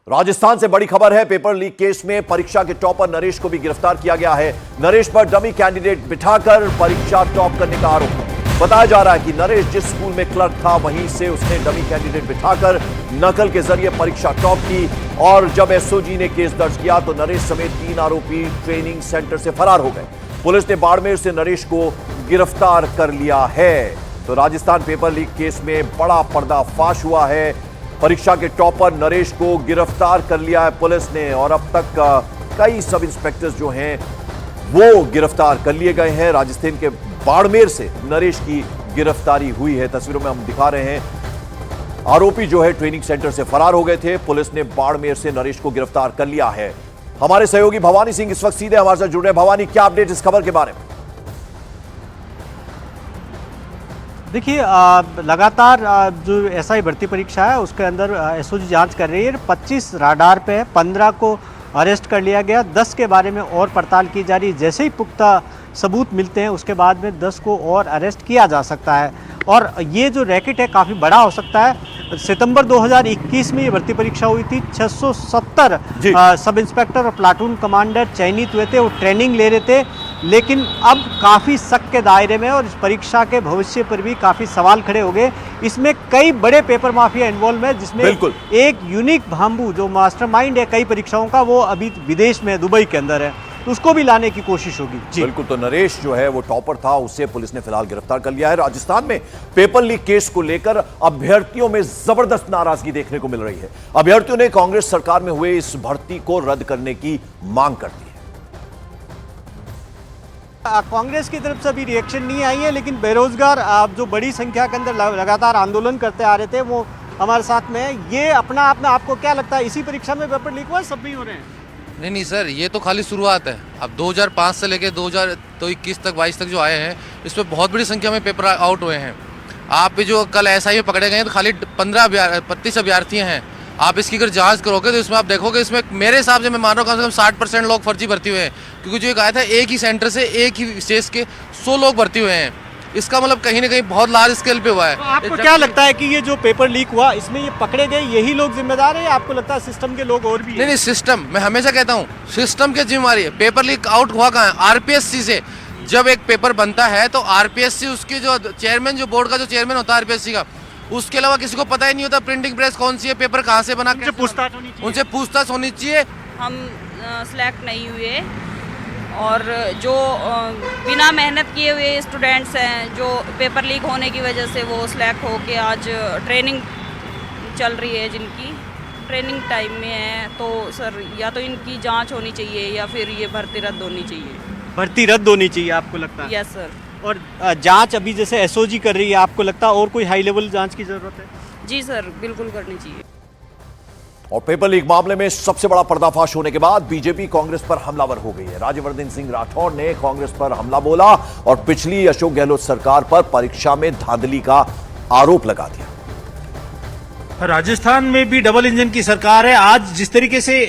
राजस्थान से बड़ी खबर है। पेपर लीक केस में परीक्षा के टॉपर नरेश को भी गिरफ्तार किया गया है। नरेश पर डमी कैंडिडेट बिठाकर परीक्षा टॉप करने का आरोप है। बताया जा रहा है कि नरेश जिस स्कूल में क्लर्क था वहीं से उसने डमी कैंडिडेट बिठाकर नकल के जरिए परीक्षा टॉप की और जब एसओजी ने केस दर्ज किया तो नरेश समेत 3 आरोपी ट्रेनिंग सेंटर से फरार हो गए। पुलिस ने बाड़मेर से नरेश को गिरफ्तार कर लिया है। तो राजस्थान पेपर लीक केस में बड़ा पर्दाफाश हुआ है। परीक्षा के टॉपर नरेश को गिरफ्तार कर लिया है पुलिस ने और अब तक कई सब इंस्पेक्टर्स जो हैं वो गिरफ्तार कर लिए गए हैं। राजस्थान के बाड़मेर से नरेश की गिरफ्तारी हुई है। तस्वीरों में हम दिखा रहे हैं आरोपी जो है ट्रेनिंग सेंटर से फरार हो गए थे। पुलिस ने बाड़मेर से नरेश को गिरफ्तार कर लिया है। हमारे सहयोगी भवानी सिंह इस वक्त सीधे हमारे साथ जुड़ रहे हैं। भवानी, क्या अपडेट इस खबर के बारे में? देखिए, लगातार जो एसआई भर्ती परीक्षा है उसके अंदर एसओजी जांच कर रही है। 25 राडार पे है, 15 को अरेस्ट कर लिया गया, 10 के बारे में और पड़ताल की जा रही है। जैसे ही पुख्ता सबूत मिलते हैं उसके बाद में 10 को और अरेस्ट किया जा सकता है और ये जो रैकेट है काफ़ी बड़ा हो सकता है। सितंबर 2021 में ये भर्ती परीक्षा हुई थी। 670 सब इंस्पेक्टर और प्लाटून कमांडर चयनित हुए थे, वो ट्रेनिंग ले रहे थे, लेकिन अब काफ़ी शक के दायरे में और इस परीक्षा के भविष्य पर भी काफ़ी सवाल खड़े हो गए। इसमें कई बड़े पेपर माफिया इन्वॉल्व है, जिसमें एक यूनिक भाम्बू जो मास्टरमाइंड है कई परीक्षाओं का, वो अभी विदेश में दुबई के अंदर है, तो उसको भी लाने की कोशिश होगी। जी बिल्कुल। तो नरेश जो है वो टॉपर था, उसे पुलिस ने फिलहाल गिरफ्तार कर लिया है। राजस्थान में पेपर लीक केस को लेकर अभ्यर्थियों में जबरदस्त नाराजगी देखने को मिल रही है। अभ्यर्थियों ने कांग्रेस सरकार में हुए इस भर्ती को रद्द करने की मांग कर दी है। कांग्रेस की तरफ से अभी रिएक्शन नहीं आई है, लेकिन बेरोजगार जो बड़ी संख्या के अंदर लगातार आंदोलन करते आ रहे थे वो हमारे साथ में है। ये अपना आप में आपको क्या लगता है, इसी परीक्षा में पेपर लीक हुआ, सब भी हो रहे हैं? नहीं सर, ये तो खाली शुरुआत है। अब 2005 से लेके 2021 तक 22 तक जो आए हैं इसमें बहुत बड़ी संख्या में पेपर आउट हुए हैं। आप भी जो कल एसआई में पकड़े गए हैं तो खाली 25 अभ्यर्थी हैं। आप इसकी अगर जांच करोगे तो इसमें आप देखोगे इसमें मेरे हिसाब से मैं मान रहा हूँ कम से कम 60% लोग फर्जी भर्ती हुए हैं, क्योंकि जो एक आया था एक ही सेंटर से एक ही स्टेज के 100 लोग भर्ती हुए हैं। इसका मतलब कहीं ना कहीं बहुत लार्ज स्केल पे हुआ है। तो आपको क्या लगता है कि ये जो पेपर लीक हुआ इसमें ये पकड़े गए यही लोग जिम्मेदार हैं या आपको लगता है सिस्टम के लोग और भी हैं? नहीं, सिस्टम, मैं हमेशा कहता हूँ सिस्टम की जिम्मेवारी है। पेपर लीक आउट हुआ कहाँ है? आरपीएससी से। जब एक पेपर बनता है तो आरपीएससी उसकी जो चेयरमैन, जो बोर्ड का जो चेयरमैन होता है आरपीएससी का, उसके अलावा किसी को पता ही नहीं होता प्रिंटिंग प्रेस कौन सी है, पेपर कहाँ से बना, उनसे पूछताछ होनी चाहिए। हम सिलेक्ट नहीं हुए और जो बिना मेहनत किए हुए स्टूडेंट्स हैं जो पेपर लीक होने की वजह से वो सिलेक्ट होके आज ट्रेनिंग चल रही है, जिनकी ट्रेनिंग टाइम में है, तो सर या तो इनकी जांच होनी चाहिए या फिर ये भर्ती रद्द होनी चाहिए। भर्ती रद्द होनी चाहिए आपको लगता है? Yes sir. और जांच अभी जैसे एसओजी कर रही है, आपको लगता है और कोई हाई लेवल जांच की जरूरत है? जी सर, बिल्कुल करनी चाहिए। और पेपर लीक मामले में सबसे बड़ा पर्दाफाश होने के बाद बीजेपी कांग्रेस पर हमलावर हो गई है। राज्यवर्धन सिंह राठौड़ ने कांग्रेस पर हमला बोला और पिछली अशोक गहलोत सरकार पर परीक्षा में धांधली का आरोप लगा दिया। राजस्थान में भी डबल इंजन की सरकार है। आज जिस तरीके से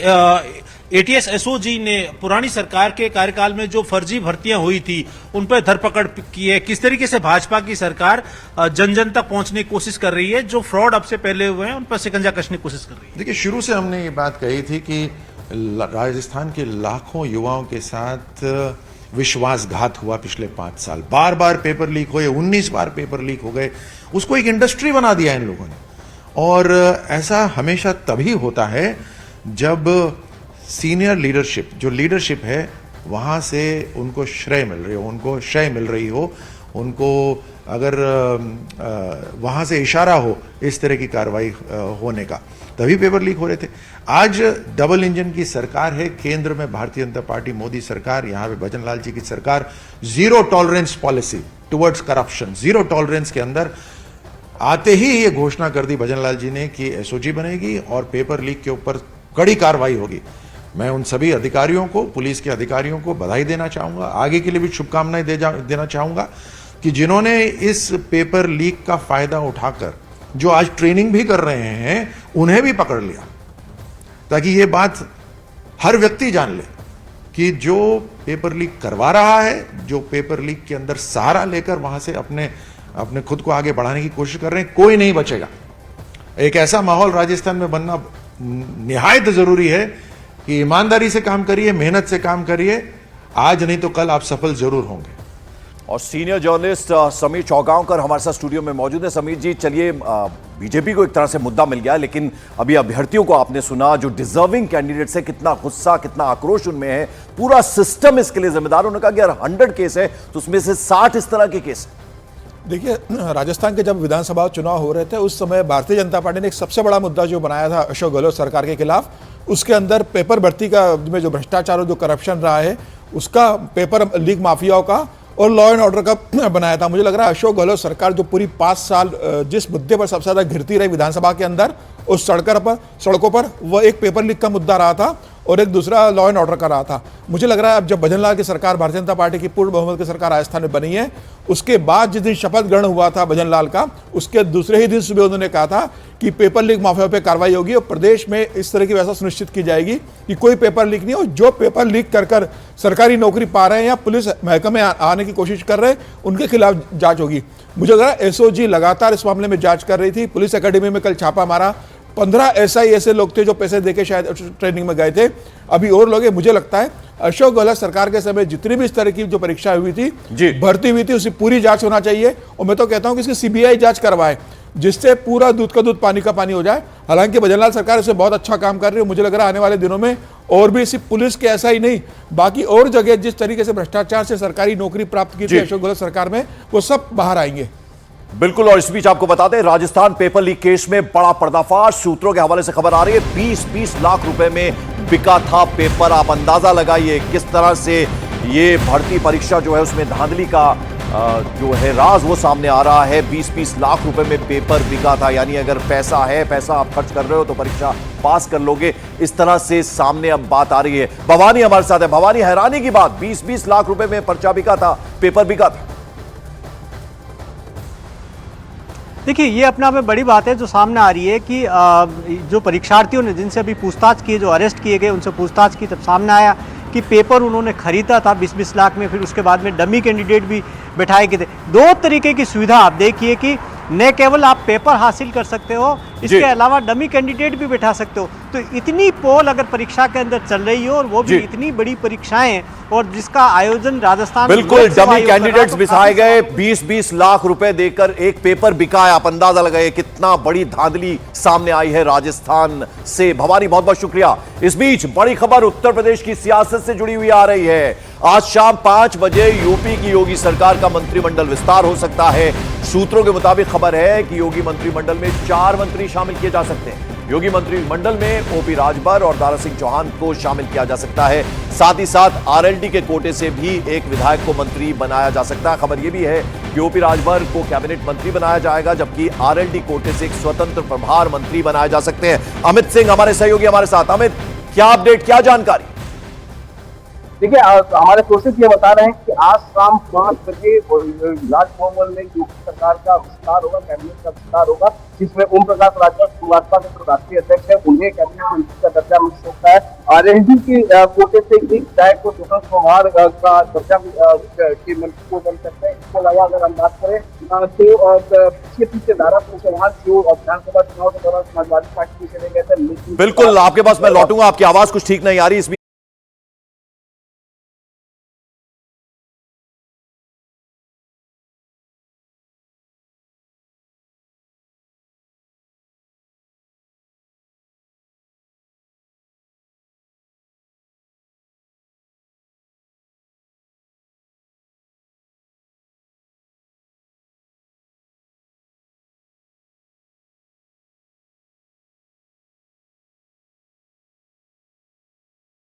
एटीएस एसओजी ने पुरानी सरकार के कार्यकाल में जो फर्जी भर्तियां हुई थी उन पर धरपकड़ की है, किस तरीके से भाजपा की सरकार जन जन तक पहुंचने की कोशिश कर रही है, जो फ्रॉड अब से पहले हुए हैं उन पर शिकंजा कसने की कोशिश कर रही है। देखिए, शुरू से हमने ये बात कही थी कि राजस्थान के लाखों युवाओं के साथ विश्वासघात हुआ पिछले 5 साल। बार बार पेपर लीक हुए, 19 बार पेपर लीक हो गए, उसको एक इंडस्ट्री बना दिया इन लोगों ने। और ऐसा हमेशा तभी होता है जब सीनियर लीडरशिप, जो लीडरशिप है वहां से उनको श्रेय मिल रही हो, उनको अगर वहां से इशारा हो इस तरह की कार्रवाई होने का, तभी पेपर लीक हो रहे थे। आज डबल इंजन की सरकार है, केंद्र में भारतीय जनता पार्टी मोदी सरकार, यहां पे भजन लाल जी की सरकार। Zero tolerance policy towards corruption, zero tolerance के अंदर आते ही ये घोषणा कर दी भजन लाल जी ने कि एसओजी बनेगी और पेपर लीक के ऊपर कड़ी कार्रवाई होगी। मैं उन सभी अधिकारियों को, पुलिस के अधिकारियों को बधाई देना चाहूंगा, आगे के लिए भी शुभकामनाएं देना चाहूंगा कि जिन्होंने इस पेपर लीक का फायदा उठाकर जो आज ट्रेनिंग भी कर रहे हैं उन्हें भी पकड़ लिया, ताकि ये बात हर व्यक्ति जान ले कि जो पेपर लीक करवा रहा है, जो पेपर लीक के अंदर सहारा लेकर वहां से अपने खुद को आगे बढ़ाने की कोशिश कर रहे हैं, कोई नहीं बचेगा। एक ऐसा माहौल राजस्थान में बनना निहायत जरूरी है कि ईमानदारी से काम करिए, मेहनत से काम करिए, आज नहीं तो कल आप सफल जरूर होंगे। और सीनियर जर्नलिस्ट समीर चौगांवकर हमारे साथ स्टूडियो में मौजूद है। समीर जी, चलिए, बीजेपी को एक तरह से मुद्दा मिल गया, लेकिन अभी अभ्यर्थियों को आपने सुना, जो डिजर्विंग कैंडिडेट्स है, कितना गुस्सा, कितना आक्रोश उनमें है। पूरा सिस्टम इसके लिए जिम्मेदार। उन्होंने कहा कि अगर 100 केस है तो उसमें से 60 इस तरह के केस है। देखिए, राजस्थान के जब विधानसभा चुनाव हो रहे थे उस समय भारतीय जनता पार्टी ने एक सबसे बड़ा मुद्दा जो बनाया था अशोक गहलोत सरकार के खिलाफ, उसके अंदर पेपर भर्ती का में जो भ्रष्टाचार और जो करप्शन रहा है उसका, पेपर लीक माफियाओं का और लॉ एंड ऑर्डर का बनाया था। मुझे लग रहा है अशोक गहलोत सरकार जो पूरी 5 साल जिस मुद्दे पर सबसे ज्यादा घिरती रही विधानसभा के अंदर, उस सड़कों पर वह एक पेपर लीक का मुद्दा रहा था और एक दूसरा लॉ एंड ऑर्डर का रहा था। मुझे लग रहा है अब जब भजनलाल की सरकार, भारतीय जनता पार्टी की पूर्ण बहुमत की सरकार राजस्थान में बनी है, उसके बाद जिस दिन शपथ ग्रहण हुआ था भजनलाल का, उसके दूसरे ही दिन सुबह उन्होंने कहा था कि पेपर लीक माफियाओं पर कार्रवाई होगी और प्रदेश में इस तरह की व्यवस्था सुनिश्चित की जाएगी कि कोई पेपर लीक नहीं हो। जो पेपर लीक कर सरकारी नौकरी पा रहे हैं या पुलिस महकमे में आने की कोशिश कर रहे हैं, उनके खिलाफ जांच होगी। मुझे लग रहा है एसओजी लगातार इस मामले में जांच कर रही थी। पुलिस अकेडमी में कल छापा मारा, 15 ऐसे लोग थे जो पैसे देके शायद ट्रेनिंग में गए थे, अभी और लोग हैं। मुझे लगता है अशोक गहलोत सरकार के समय जितनी भी इस तरह की जो परीक्षा हुई थी, भर्ती हुई थी, उसकी पूरी जांच होना चाहिए। और मैं तो कहता हूं कि इसकी सीबीआई जांच करवाए, जिससे पूरा दूध का दूध पानी का पानी हो जाए। हालांकि भजनलाल सरकार इसमें बहुत अच्छा काम कर रही है। मुझे लग रहा है आने वाले दिनों में और भी सिर्फ पुलिस के ऐसा ही नहीं, बाकी और जगह जिस तरीके से भ्रष्टाचार से सरकारी नौकरी प्राप्त की थी अशोक गहलोत सरकार में, वो सब बाहर आएंगे। बिल्कुल। और इस बीच आपको बता दें, राजस्थान पेपर लीक केस में बड़ा पर्दाफाश। सूत्रों के हवाले से खबर आ रही है, 20-20 लाख रुपए में बिका था पेपर। आप अंदाजा लगाइए किस तरह से ये भर्ती परीक्षा जो है उसमें धांधली का जो है राज वो सामने आ रहा है। 20-20 लाख रुपए में पेपर बिका था, यानी अगर पैसा है, पैसा आप खर्च कर रहे हो तो परीक्षा पास कर लोगे। इस तरह से सामने अब बात आ रही है। भवानी हमारे साथ है। भवानी, हैरानी की बात, 20-20 लाख रुपए में पर्चा बिका था, पेपर बिका था। देखिए, ये अपने आप में बड़ी बात है जो सामने आ रही है कि जो परीक्षार्थियों ने जिनसे अभी पूछताछ की, जो अरेस्ट किए गए, उनसे पूछताछ की, तब सामने आया कि पेपर उन्होंने खरीदा था 20-20 लाख में। फिर उसके बाद में डमी कैंडिडेट भी बैठाए गए थे। 2 तरीके की सुविधा आप देखिए कि न केवल आप पेपर हासिल कर सकते हो, इसके अलावा डमी कैंडिडेट भी बैठा सकते हो। तो इतनी पोल अगर परीक्षा के अंदर चल रही हो और वो भी इतनी बड़ी परीक्षाएं, और जिसका आयोजन राजस्थान, बिल्कुल डमी कैंडिडेट्स बिछाए गए, 20-20 लाख रुपए देकर एक पेपर बिका है। आप अंदाजा लगाइए कितना बड़ी धांधली सामने आई है राजस्थान से। भवानी, बहुत बहुत शुक्रिया। इस बीच बड़ी खबर उत्तर प्रदेश की सियासत से जुड़ी हुई आ रही है। आज शाम 5 बजे यूपी की योगी सरकार का मंत्रिमंडल विस्तार हो सकता है। सूत्रों के मुताबिक खबर है कि योगी मंत्रिमंडल में 4 मंत्री शामिल किए जा सकते हैं। योगी मंत्रिमंडल में ओपी राजभर और दारा सिंह चौहान को शामिल किया जा सकता है। साथ ही साथ आरएलडी के कोटे से भी एक विधायक को मंत्री बनाया जा सकता है। खबर यह भी है कि ओपी राजभर को कैबिनेट मंत्री बनाया जाएगा, जबकि आरएलडी कोटे से एक स्वतंत्र प्रभार मंत्री बनाए जा सकते हैं। अमित सिंह हमारे सहयोगी हमारे साथ। अमित, क्या अपडेट, क्या जानकारी? देखिए, हमारे सोर्सेज ये बता रहे हैं कि आज शाम 5 बजे राजभवन में यूपी सरकार का विस्तार होगा, कैबिनेट का विस्तार होगा, जिसमें ओम प्रकाश राजभर भाजपा के जो राष्ट्रीय अध्यक्ष है, उन्हें कैबिनेट मंत्री का दर्जा मिल सकता है। आरएलडी के कोटे से एक विधायक को स्वतंत्र प्रभार का दर्जा के मंत्री को बन सकते हैं। इसके अलावा अगर हम बात करें तो इसके पीछे दारा सिंह चौहान जो विधानसभा चुनाव के दौरान समाजवादी पार्टी के चले गए थे। बिल्कुल, आपके पास मैं लौटूंगा, आपकी आवाज कुछ ठीक नहीं आ रही।